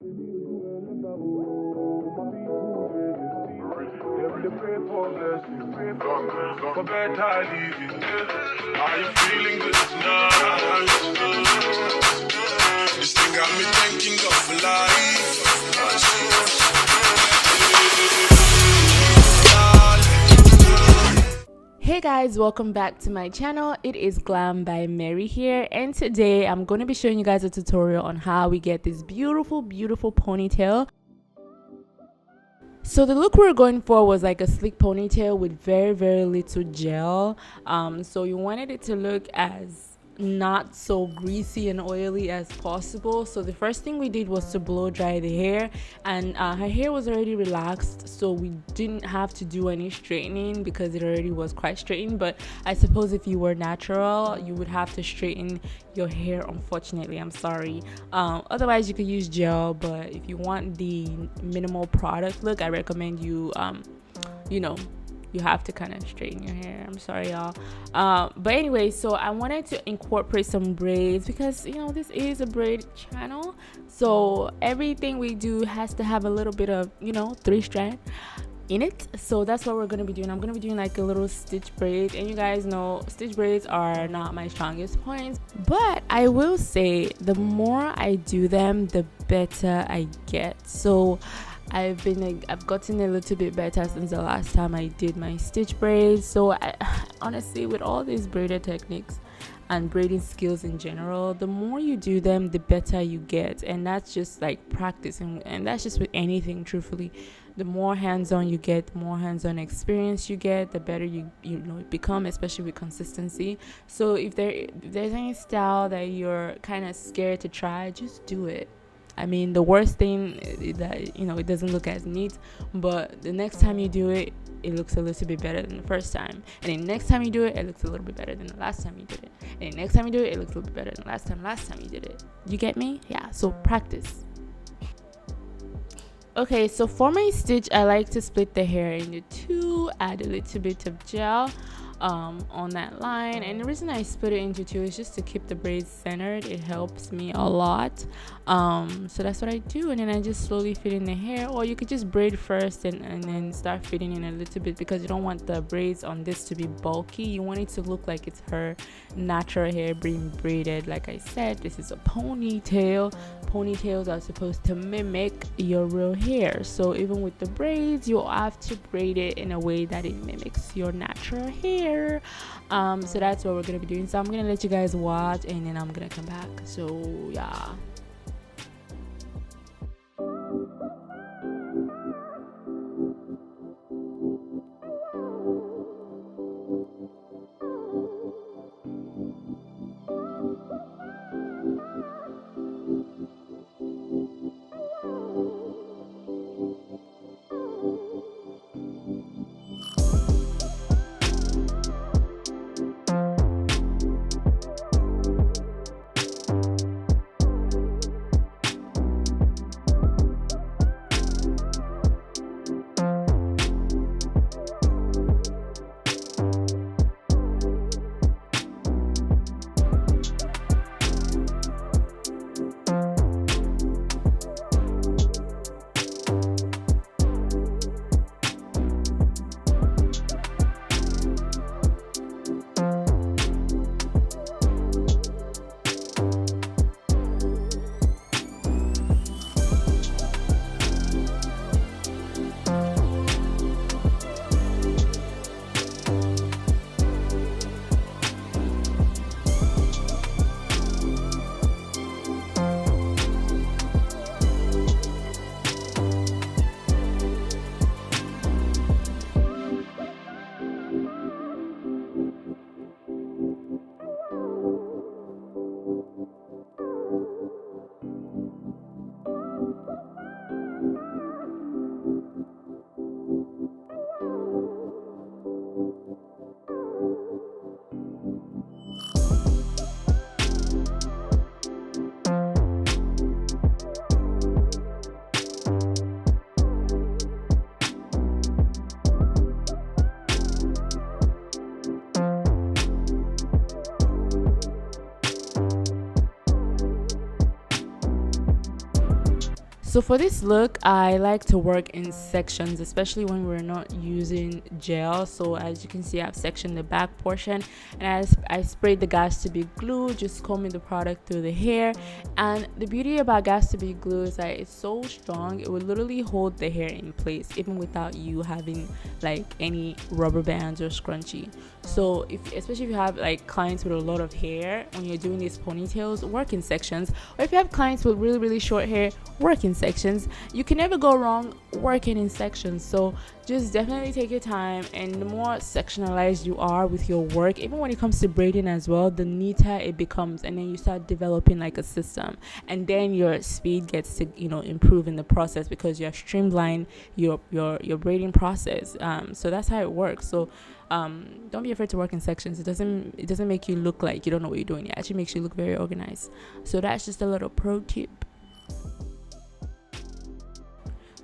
For better living, are you feeling good tonight? This thing got me thinking of life. Hey guys, welcome back to my channel. It is Glam by Mary here, and today I'm going to be showing you guys a tutorial on how we get this beautiful ponytail. So the look we were going for was like a sleek ponytail with very little gel. So you wanted it to look as not so greasy and oily as possible. So the first thing we did was to blow dry the hair, and her hair was already relaxed, so we didn't have to do any straightening because it already was quite straightened. But I suppose if you were natural, you would have to straighten your hair, unfortunately. I'm sorry. Otherwise you could use gel, but if you want the minimal product look, I recommend you you have to kind of straighten your hair. I'm sorry, y'all. But anyway, so I wanted to incorporate some braids because this is a braid channel, so everything we do has to have a little bit of 3-strand in it. So that's what we're going to be doing. I'm going to be doing like a little stitch braid, and you guys know stitch braids are not my strongest points, but I will say the more I do them, the better I get. So I've gotten a little bit better since the last time I did my stitch braids. So honestly, with all these braided techniques and braiding skills in general, the more you do them, the better you get. And that's just like practice, and that's just with anything, truthfully. The more hands-on you get, the more hands-on experience you get, the better you become, especially with consistency. So if there's any style that you're kind of scared to try, just do it. I mean, the worst thing is that it doesn't look as neat, but the next time you do it, it looks a little bit better than the first time, and the next time you do it, it looks a little bit better than the last time you did it, and the next time you do it, it looks a little bit better than the last time you did it. You get me? Yeah. So practice. Okay, so for my stitch, I like to split the hair into two, add a little bit of gel on that line, and the reason I split it into two is just to keep the braids centered. It helps me a lot. So that's what I do, and then I just slowly fit in the hair, or you could just braid first and then start fitting in a little bit, because you don't want the braids on this to be bulky. You want it to look like it's her natural hair being braided. Like I said, this is a ponytail. Ponytails are supposed to mimic your real hair, so even with the braids, you'll have to braid it in a way that it mimics your natural hair. So that's what we're gonna be doing. So I'm gonna let you guys watch, and then I'm gonna come back. So yeah. So for this look, I like to work in sections, especially when we're not using gel. So as you can see, I've sectioned the back portion, and as I sprayed the gas to be glue, just combing the product through the hair. And the beauty about gas to be glue is that it's so strong, it will literally hold the hair in place even without you having like any rubber bands or scrunchie. So especially if you have like clients with a lot of hair, when you're doing these ponytails, work in sections. Or if you have clients with really short hair, work in sections. You can never go wrong working in sections. So just definitely take your time, and the more sectionalized you are with your work, even when it comes to braiding as well, the neater it becomes, and then you start developing like a system, and then your speed gets to improve in the process because you're streamlined your braiding process. So that's how it works. So don't be afraid to work in sections. It doesn't make you look like you don't know what you're doing. It actually makes you look very organized. So that's just a little pro tip.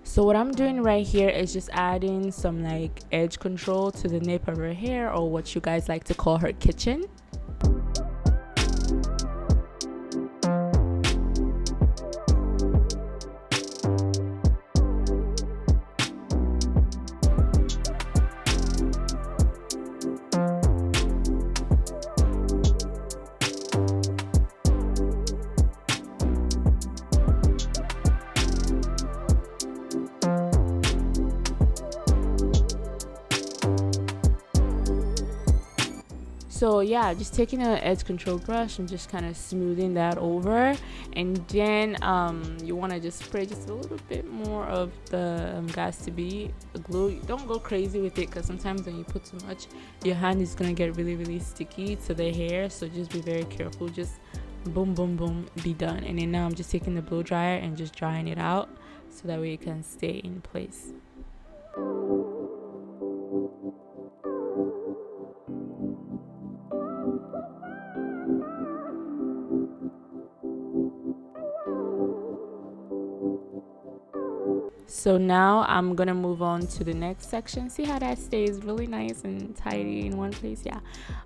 So what I'm doing right here is just adding some like edge control to the nape of her hair, or what you guys like to call her kitchen. So yeah, just taking an edge control brush and just kind of smoothing that over, and then you want to just spray just a little bit more of the gas to be glue. Don't go crazy with it, because sometimes when you put too much, your hand is gonna get really sticky to the hair. So just be very careful. Just boom boom boom, be done. And then now I'm just taking the blow dryer and just drying it out so that way it can stay in place. So now I'm gonna move on to the next section. See how that stays really nice and tidy in one place? Yeah.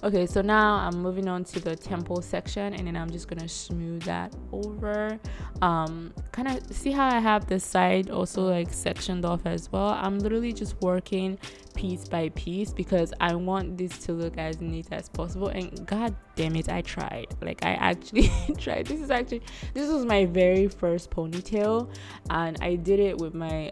Okay, so now I'm moving on to the temple section, and then I'm just gonna smooth that over. Kind of see how I have the side also like sectioned off as well. I'm literally just working piece by piece because I want this to look as neat as possible. And god damn it, I tried. Like I actually tried. This was my very first ponytail, and I did it with my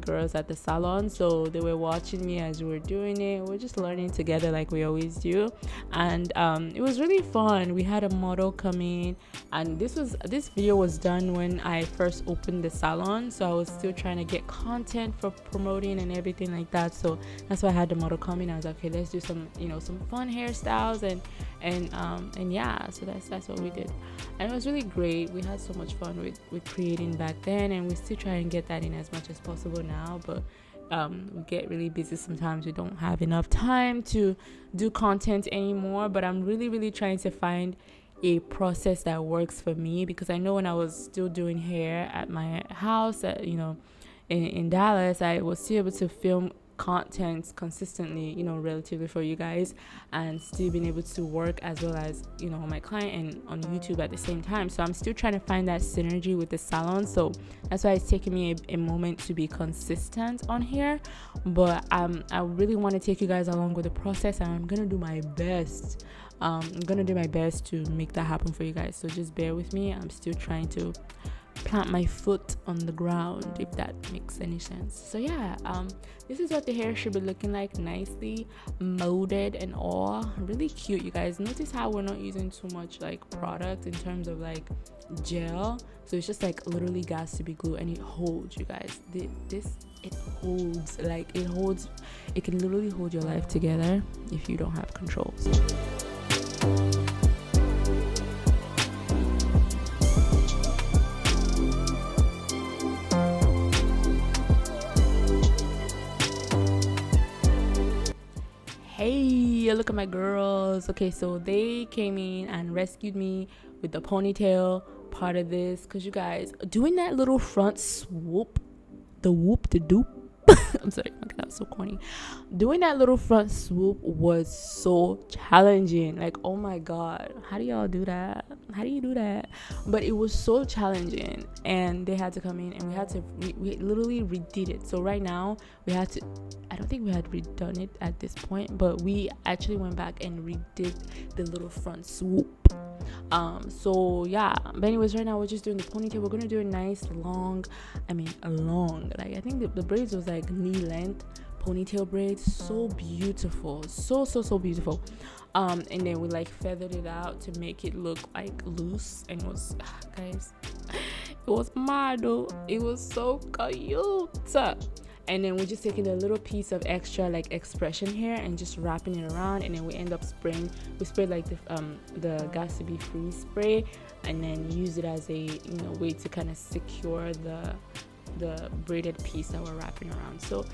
girls at the salon. So they were watching me as we were doing it. We're just learning together like we always do, and it was really fun. We had a model come in, and this video was done when I first opened the salon, so I was still trying to get content for promoting and everything like that. So that's why I had the model come in. I was like, okay, let's do some some fun hairstyles and yeah, so that's what we did, and it was really great. We had so much fun with creating back then, and we still try and get that in as much as possible now, but we get really busy sometimes. We don't have enough time to do content anymore, but I'm really trying to find a process that works for me, because I know when I was still doing hair at my house at in Dallas, I was still able to film content consistently, relatively for you guys, and still being able to work as well as my client and on YouTube at the same time. So I'm still trying to find that synergy with the salon, so that's why it's taking me a moment to be consistent on here. But I really want to take you guys along with the process, and I'm gonna do my best. To make that happen for you guys, so just bear with me. I'm still trying to plant my foot on the ground, if that makes any sense. So yeah, this is what the hair should be looking like, nicely molded and all. Really cute, you guys. Notice how we're not using too much like product in terms of like gel, so it's just like literally gas to be glue, and it holds, you guys. It holds, it can literally hold your life together if you don't have controls. Hey, look at my girls. Okay, so they came in and rescued me with the ponytail part of this, because you guys doing that little front swoop, the whoop, the doop. I'm sorry, okay, that's so corny. Doing that little front swoop was so challenging. Like, oh my god, how do y'all do that? How do you do that? But it was so challenging, and they had to come in and we had to we literally redid it. So right now we had to, I don't think we had redone it at this point, but we actually went back and redid the little front swoop. So yeah, but anyways, right now we're just doing the ponytail. We're gonna do a nice long, like I think the braids was like knee length ponytail braids, so beautiful, so beautiful. And then we like feathered it out to make it look like loose, and it was guys, it was model, it was so cute. And then we're just taking a little piece of extra like expression hair and just wrapping it around, and then we end up spraying. We sprayed like the Gas to Be Free spray, and then use it as a way to kind of secure the braided piece that we're wrapping around. So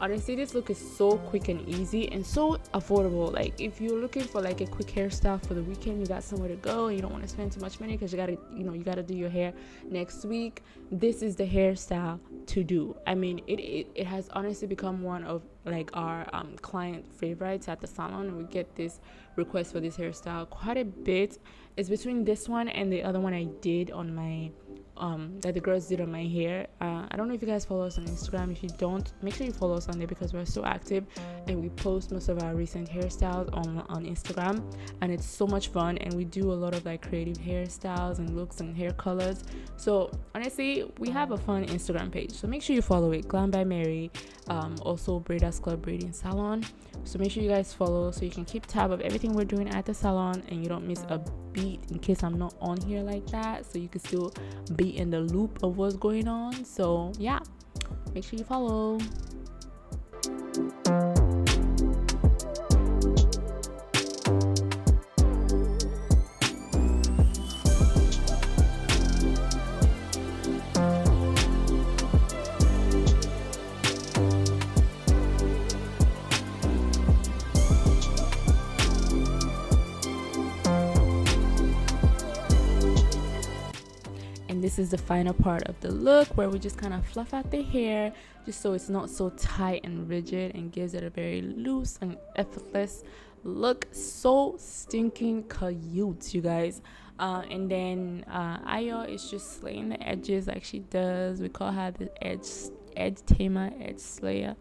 honestly, this look is so quick and easy and so affordable. Like if you're looking for like a quick hairstyle for the weekend, you got somewhere to go and you don't want to spend too much money because you gotta do your hair next week, this is the hairstyle to do. I mean, it has honestly become one of like our client favorites at the salon, and we get this request for this hairstyle quite a bit. It's between this one and the other one I did on my that the girls did on my hair. I don't know if you guys follow us on Instagram. If you don't, make sure you follow us on there because we're so active and we post most of our recent hairstyles on Instagram, and it's so much fun, and we do a lot of like creative hairstyles and looks and hair colors. So honestly, we have a fun Instagram page, so make sure you follow it, Glam by Mary, also Braiders Club Braiding Salon. So make sure you guys follow so you can keep tab of everything we're doing at the salon and you don't miss a beat in case I'm not on here like that, so you can still be in the loop of what's going on. So yeah, make sure you follow. This is the final part of the look where we just kind of fluff out the hair just so it's not so tight and rigid, and gives it a very loose and effortless look. So stinking cute, you guys. And then Ayo is just slaying the edges like she does. We call her the edge tamer, edge slayer.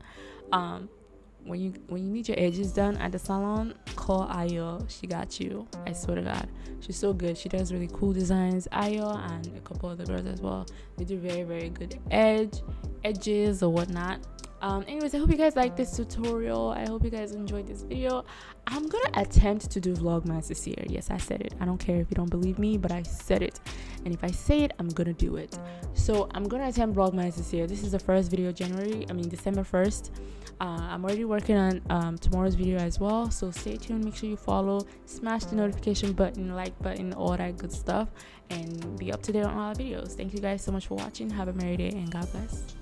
When you need your edges done at the salon, call Ayo. She got you. I swear to God, she's so good. She does really cool designs. Ayo and a couple other girls as well. They do very, very good edges or whatnot. Anyways, I hope you guys like this tutorial. I hope you guys enjoyed this video. I'm gonna attempt to do Vlogmas this year. Yes, I said it. I don't care if you don't believe me, but I said it, and if I say it, I'm gonna do it. So I'm gonna attempt Vlogmas this year. This is the first video, December 1st. I'm already working on tomorrow's video as well, so stay tuned. Make sure you follow, smash the notification button, like button, all that good stuff, and be up to date on all our videos. Thank you guys so much for watching. Have a merry day and God bless.